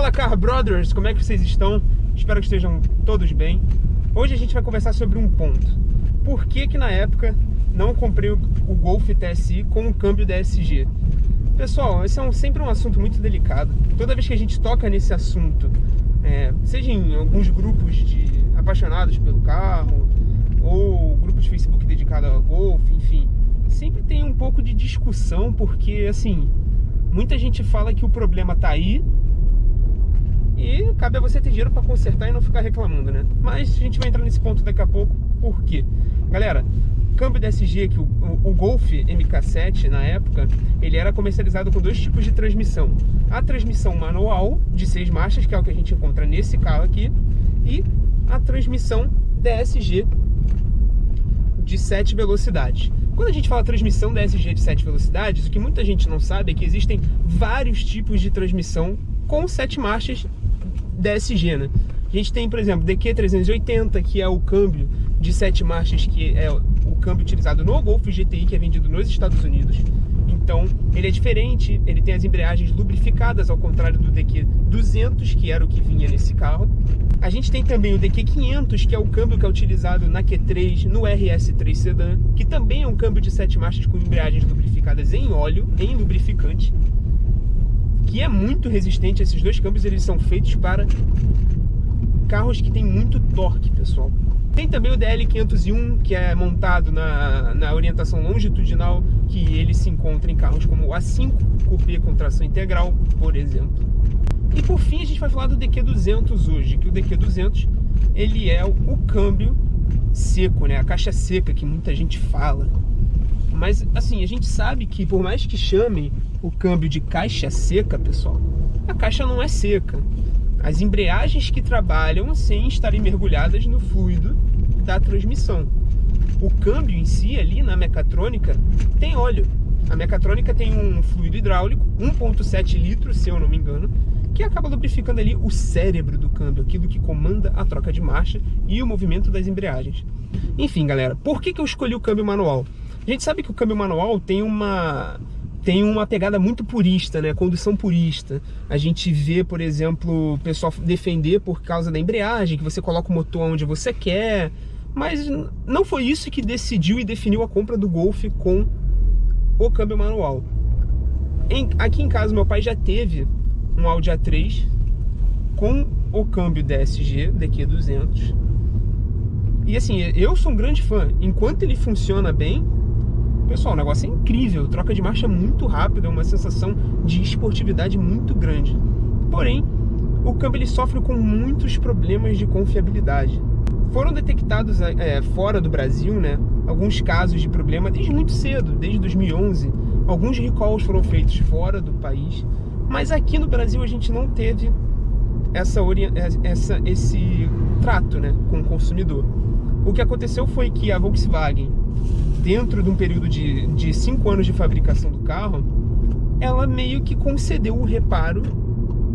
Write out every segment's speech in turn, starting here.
Fala, Car Brothers, como é que vocês estão? Espero que estejam todos bem. Hoje a gente vai conversar sobre um ponto. Por que que na época não comprei o Golf TSI com o câmbio DSG? Pessoal, esse é sempre um assunto muito delicado. Toda vez que a gente toca nesse assunto, seja em alguns grupos de apaixonados pelo carro, ou grupos de Facebook dedicado ao Golf, enfim, sempre tem um pouco de discussão, porque assim, muita gente fala que o problema tá aí e cabe a você ter dinheiro para consertar e não ficar reclamando, né? Mas a gente vai entrar nesse ponto daqui a pouco. Por quê? Galera, câmbio DSG, que o Golf MK7 na época, ele era comercializado com dois tipos de transmissão: a transmissão manual de 6 marchas, que é o que a gente encontra nesse carro aqui, e a transmissão DSG de 7 velocidades. Quando a gente fala transmissão DSG de 7 velocidades, o que muita gente não sabe é que existem vários tipos de transmissão com 7 marchas DSG, né? A gente tem, por exemplo, DQ380, que é o câmbio de 7 marchas, que é o câmbio utilizado no Golf GTI, que é vendido nos Estados Unidos. Então, ele é diferente, ele tem as embreagens lubrificadas, ao contrário do DQ200, que era o que vinha nesse carro. A gente tem também o DQ500, que é o câmbio que é utilizado na Q3, no RS3 Sedan, que também é um câmbio de 7 marchas com embreagens lubrificadas em óleo, em lubrificante, que é muito resistente. Esses dois câmbios, eles são feitos para carros que tem muito torque, pessoal. Tem também o DL501, que é montado na orientação longitudinal, que ele se encontra em carros como o A5 Coupé com tração integral, por exemplo. E por fim a gente vai falar do DQ200 hoje, que o DQ200 ele é o câmbio seco, né? A caixa seca que muita gente fala. Mas assim, a gente sabe que por mais que chamem o câmbio de caixa seca, pessoal, a caixa não é seca. As embreagens que trabalham sem estarem mergulhadas no fluido da transmissão. O câmbio em si, ali na mecatrônica, tem óleo. A mecatrônica tem um fluido hidráulico, 1,7 litros, se eu não me engano, que acaba lubrificando ali o cérebro do câmbio, aquilo que comanda a troca de marcha e o movimento das embreagens. Enfim, galera, por que eu escolhi o câmbio manual? A gente sabe que o câmbio manual tem uma pegada muito purista, né? Condução purista. A gente vê, por exemplo, o pessoal defender por causa da embreagem, que você coloca o motor onde você quer, mas não foi isso que decidiu e definiu a compra do Golf com o câmbio manual. Aqui em casa, meu pai já teve um Audi A3 com o câmbio DSG, DQ200. E assim, eu sou um grande fã. Enquanto ele funciona bem, pessoal, o negócio é incrível, troca de marcha muito rápida, é uma sensação de esportividade muito grande. Porém, o câmbio ele sofre com muitos problemas de confiabilidade. Foram detectados fora do Brasil, né, alguns casos de problema desde muito cedo, desde 2011. Alguns recalls foram feitos fora do país, mas aqui no Brasil a gente não teve esse trato, né, com o consumidor. O que aconteceu foi que a Volkswagen, dentro de um período de 5 anos de fabricação do carro, ela meio que concedeu o reparo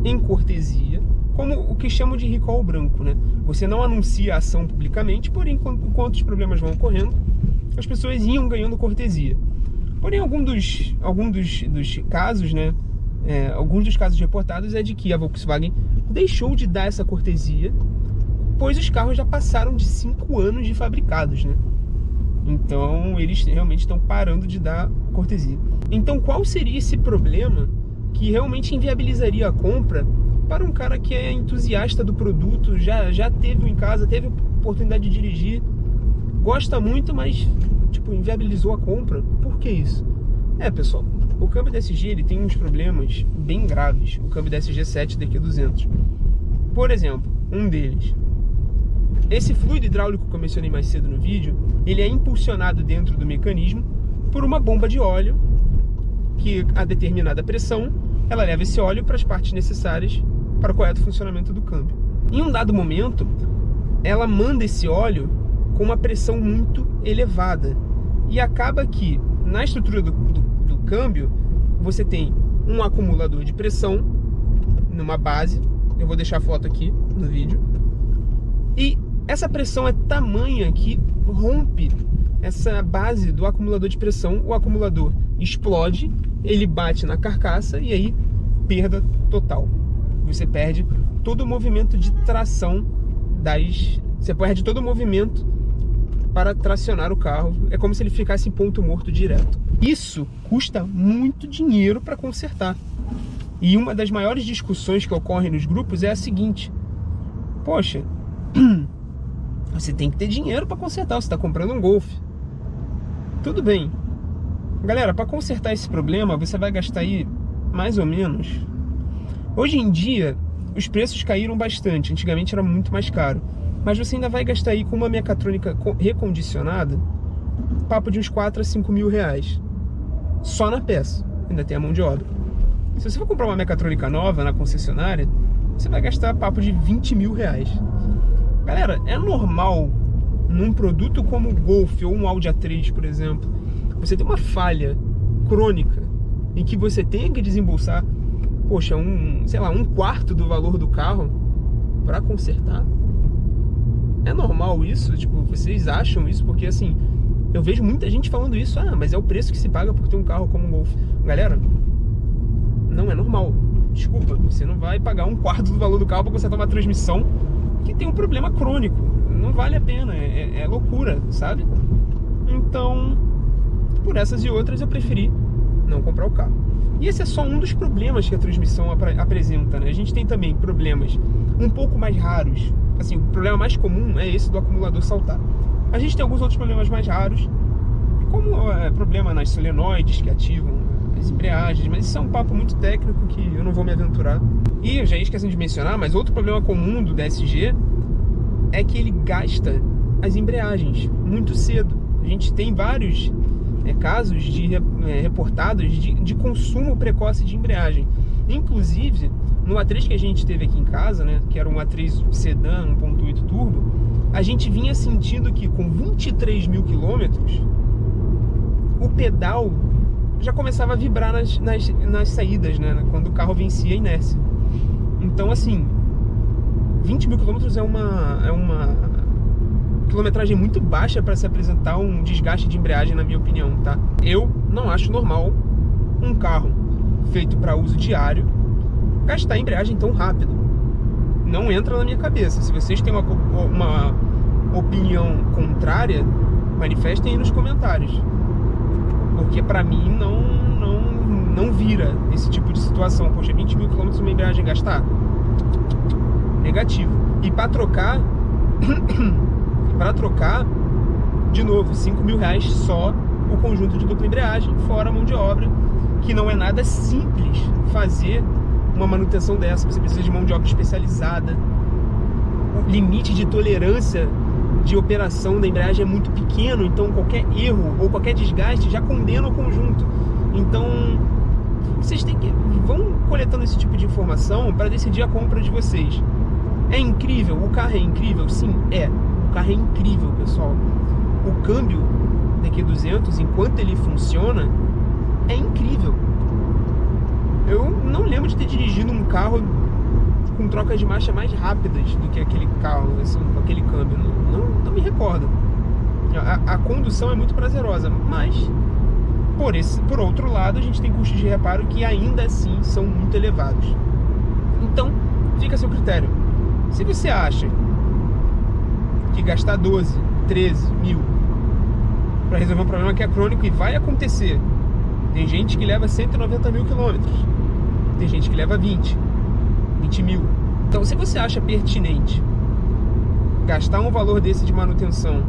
em cortesia, como o que chamam de recall branco, né? Você não anuncia a ação publicamente, porém, enquanto os problemas vão ocorrendo, as pessoas iam ganhando cortesia. Porém, alguns dos casos, né? Alguns dos casos reportados é de que a Volkswagen deixou de dar essa cortesia, pois os carros já passaram de 5 anos de fabricados, né? Então, eles realmente estão parando de dar cortesia. Então, qual seria esse problema que realmente inviabilizaria a compra para um cara que é entusiasta do produto, já teve um em casa, teve a oportunidade de dirigir, gosta muito, mas, tipo, inviabilizou a compra? Por que isso? Pessoal, o câmbio DSG ele tem uns problemas bem graves, o câmbio DSG 7 DQ200. Por exemplo, um deles: esse fluido hidráulico que eu mencionei mais cedo no vídeo, ele é impulsionado dentro do mecanismo por uma bomba de óleo que, a determinada pressão, ela leva esse óleo para as partes necessárias para o correto funcionamento do câmbio. Em um dado momento, ela manda esse óleo com uma pressão muito elevada e acaba que, na estrutura do câmbio, você tem um acumulador de pressão numa base. Eu vou deixar a foto aqui no vídeo. E essa pressão é tamanha que rompe essa base do acumulador de pressão. O acumulador explode, ele bate na carcaça e aí perda total. Você perde todo o movimento de tração Você perde todo o movimento para tracionar o carro. É como se ele ficasse em ponto morto direto. Isso custa muito dinheiro para consertar. E uma das maiores discussões que ocorrem nos grupos é a seguinte: poxa, você tem que ter dinheiro para consertar, você está comprando um Golf. Tudo bem. Galera, para consertar esse problema, você vai gastar aí mais ou menos... Hoje em dia, os preços caíram bastante. Antigamente era muito mais caro. Mas você ainda vai gastar aí com uma mecatrônica recondicionada, papo de uns 4 a 5 mil reais. Só na peça. Ainda tem a mão de obra. Se você for comprar uma mecatrônica nova na concessionária, você vai gastar papo de 20 mil reais. Galera, é normal num produto como o Golf ou um Audi A3, por exemplo, você ter uma falha crônica em que você tenha que desembolsar, poxa, sei lá, 1/4 do valor do carro para consertar? É normal isso? Tipo, vocês acham isso? Porque assim, eu vejo muita gente falando isso. Ah, mas é o preço que se paga por ter um carro como um Golf. Galera, não é normal. Desculpa, você não vai pagar 1/4 do valor do carro para consertar uma transmissão que tem um problema crônico. Não vale a pena, é loucura, sabe? Então, por essas e outras, eu preferi não comprar o carro. E esse é só um dos problemas que a transmissão apresenta, né? A gente tem também problemas um pouco mais raros. Assim, o problema mais comum é esse do acumulador saltar. A gente tem alguns outros problemas mais raros, como problema nas solenoides que ativam as embreagens, mas isso é um papo muito técnico que eu não vou me aventurar. E eu já esqueci de mencionar, mas outro problema comum do DSG é que ele gasta as embreagens muito cedo. A gente tem vários casos reportados de consumo precoce de embreagem. Inclusive, no A3 que a gente teve aqui em casa, né, que era um A3 sedã 1.8 turbo, a gente vinha sentindo que com 23 mil quilômetros, o pedal já começava a vibrar nas saídas, né, quando o carro vencia a inércia. Então, assim, 20 mil quilômetros é uma quilometragem muito baixa para se apresentar um desgaste de embreagem, na minha opinião, tá? Eu não acho normal um carro feito para uso diário gastar embreagem tão rápido. Não entra na minha cabeça. Se vocês têm uma opinião contrária, manifestem aí nos comentários, porque para mim não vira esse tipo de situação. Poxa, 20 mil quilômetros uma embreagem gastar? Negativo. E para trocar de novo, 5 mil reais só o conjunto de dupla embreagem, fora a mão de obra, que não é nada simples fazer uma manutenção dessa. Você precisa de mão de obra especializada. O limite de tolerância de operação da embreagem é muito pequeno, então qualquer erro ou qualquer desgaste já condena o conjunto. Então, vocês vão coletando esse tipo de informação para decidir a compra de vocês. É incrível? O carro é incrível? Sim, é. O carro é incrível, pessoal. O câmbio DQ200, enquanto ele funciona, é incrível. Eu não lembro de ter dirigido um carro com trocas de marcha mais rápidas do que aquele carro, assim, com aquele câmbio. Não me recordo. A condução é muito prazerosa, mas por outro lado, a gente tem custos de reparo que ainda assim são muito elevados. Então, fica a seu critério. Se você acha que gastar 12, 13 mil para resolver um problema que é crônico e vai acontecer, tem gente que leva 190 mil quilômetros, tem gente que leva 20 mil. Então, se você acha pertinente gastar um valor desse de manutenção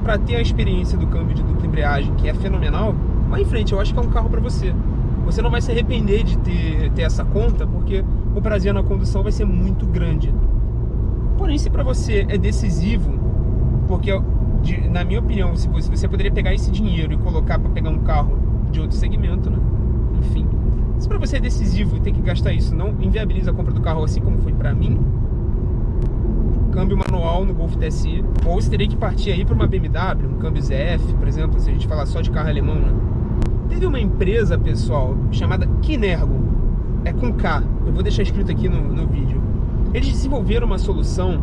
para ter a experiência do câmbio de dupla embreagem, que é fenomenal, vá em frente. Eu acho que é um carro para você. Você não vai se arrepender de ter essa conta, porque o prazer na condução vai ser muito grande. Porém, se para você é decisivo, porque na minha opinião, se você poderia pegar esse dinheiro e colocar para pegar um carro de outro segmento, né? Enfim, se para você é decisivo e tem que gastar isso, não inviabiliza a compra do carro, assim como foi para mim, câmbio manual no Golf TSI, ou você teria que partir aí para uma BMW, um câmbio ZF, por exemplo, se a gente falar só de carro alemão, né? Teve uma empresa, pessoal, chamada Kinergo, é com K, eu vou deixar escrito aqui no vídeo. Eles desenvolveram uma solução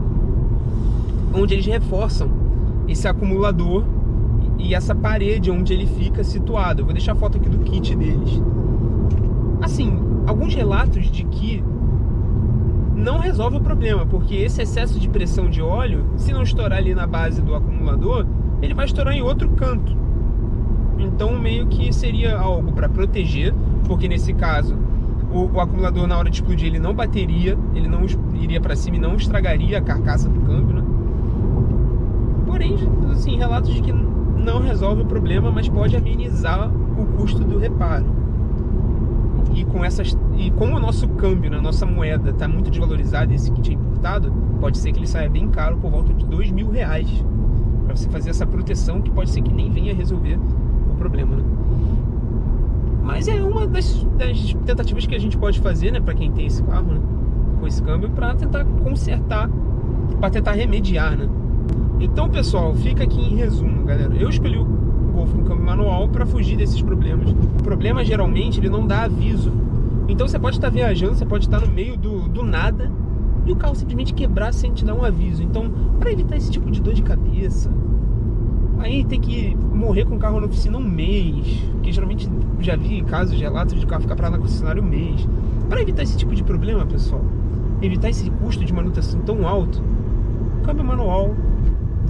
onde eles reforçam esse acumulador e essa parede onde ele fica situado. Eu vou deixar a foto aqui do kit deles. Assim, alguns relatos de que não resolve o problema, porque esse excesso de pressão de óleo, se não estourar ali na base do acumulador, ele vai estourar em outro canto. Então meio que seria algo para proteger, porque nesse caso o acumulador, na hora de explodir, ele não bateria, ele não iria para cima e não estragaria a carcaça do câmbio, né? Porém, assim, relatos de que não resolve o problema, mas pode amenizar o custo do reparo. E como o nosso câmbio, né, nossa moeda está muito desvalorizada, esse kit é importado, pode ser que ele saia bem caro, por volta de R$2.000, para você fazer essa proteção, que pode ser que nem venha resolver o problema, né? Mas é uma das tentativas que a gente pode fazer, né, para quem tem esse carro, né, com esse câmbio, para tentar consertar, para tentar remediar, né? Então, pessoal, fica aqui em resumo, galera. Eu escolhi o Golf com câmbio manual para fugir desses problemas. O problema, geralmente, ele não dá aviso. Então você pode estar viajando, você pode estar no meio do nada e o carro simplesmente quebrar sem te dar um aviso. Então, para evitar esse tipo de dor de cabeça, aí tem que morrer com o carro na oficina um mês, que geralmente já vi casos, relatos de carro ficar parado na concessionária um mês. Para evitar esse tipo de problema, pessoal, evitar esse custo de manutenção tão alto, o câmbio manual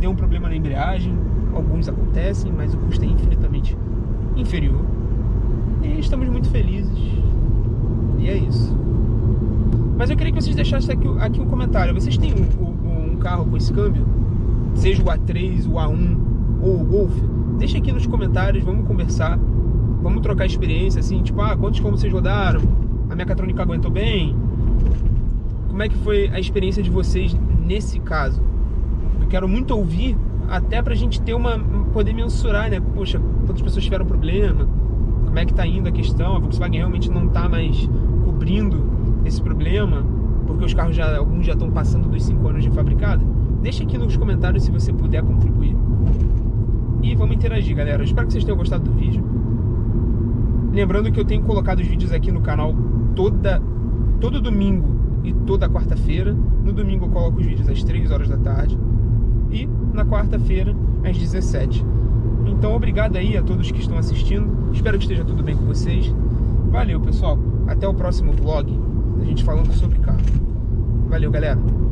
deu um problema na embreagem, alguns acontecem, mas o custo é infinitamente inferior. E estamos muito felizes. E é isso. Mas eu queria que vocês deixassem aqui um comentário. Vocês têm um carro com esse câmbio? Seja o A3, o A1 ou o Golf? Deixa aqui nos comentários, vamos conversar. Vamos trocar experiência, assim, tipo, quantos como vocês rodaram? A mecatrônica aguentou bem? Como é que foi a experiência de vocês nesse caso? Eu quero muito ouvir, até pra gente ter poder mensurar, né? Poxa, quantas pessoas tiveram problema? Como é que tá indo a questão? A Volkswagen realmente não tá mais cobrindo esse problema, porque os carros alguns já estão passando dos 5 anos de fabricado? Deixa aqui nos comentários se você puder contribuir. E vamos interagir, galera. Eu espero que vocês tenham gostado do vídeo. Lembrando que eu tenho colocado os vídeos aqui no canal todo domingo e toda quarta-feira. No domingo eu coloco os vídeos às 3 horas da tarde e na quarta-feira às 17. Então obrigado aí a todos que estão assistindo. Espero que esteja tudo bem com vocês. Valeu, pessoal. Até o próximo vlog, a gente falando sobre carro. Valeu, galera.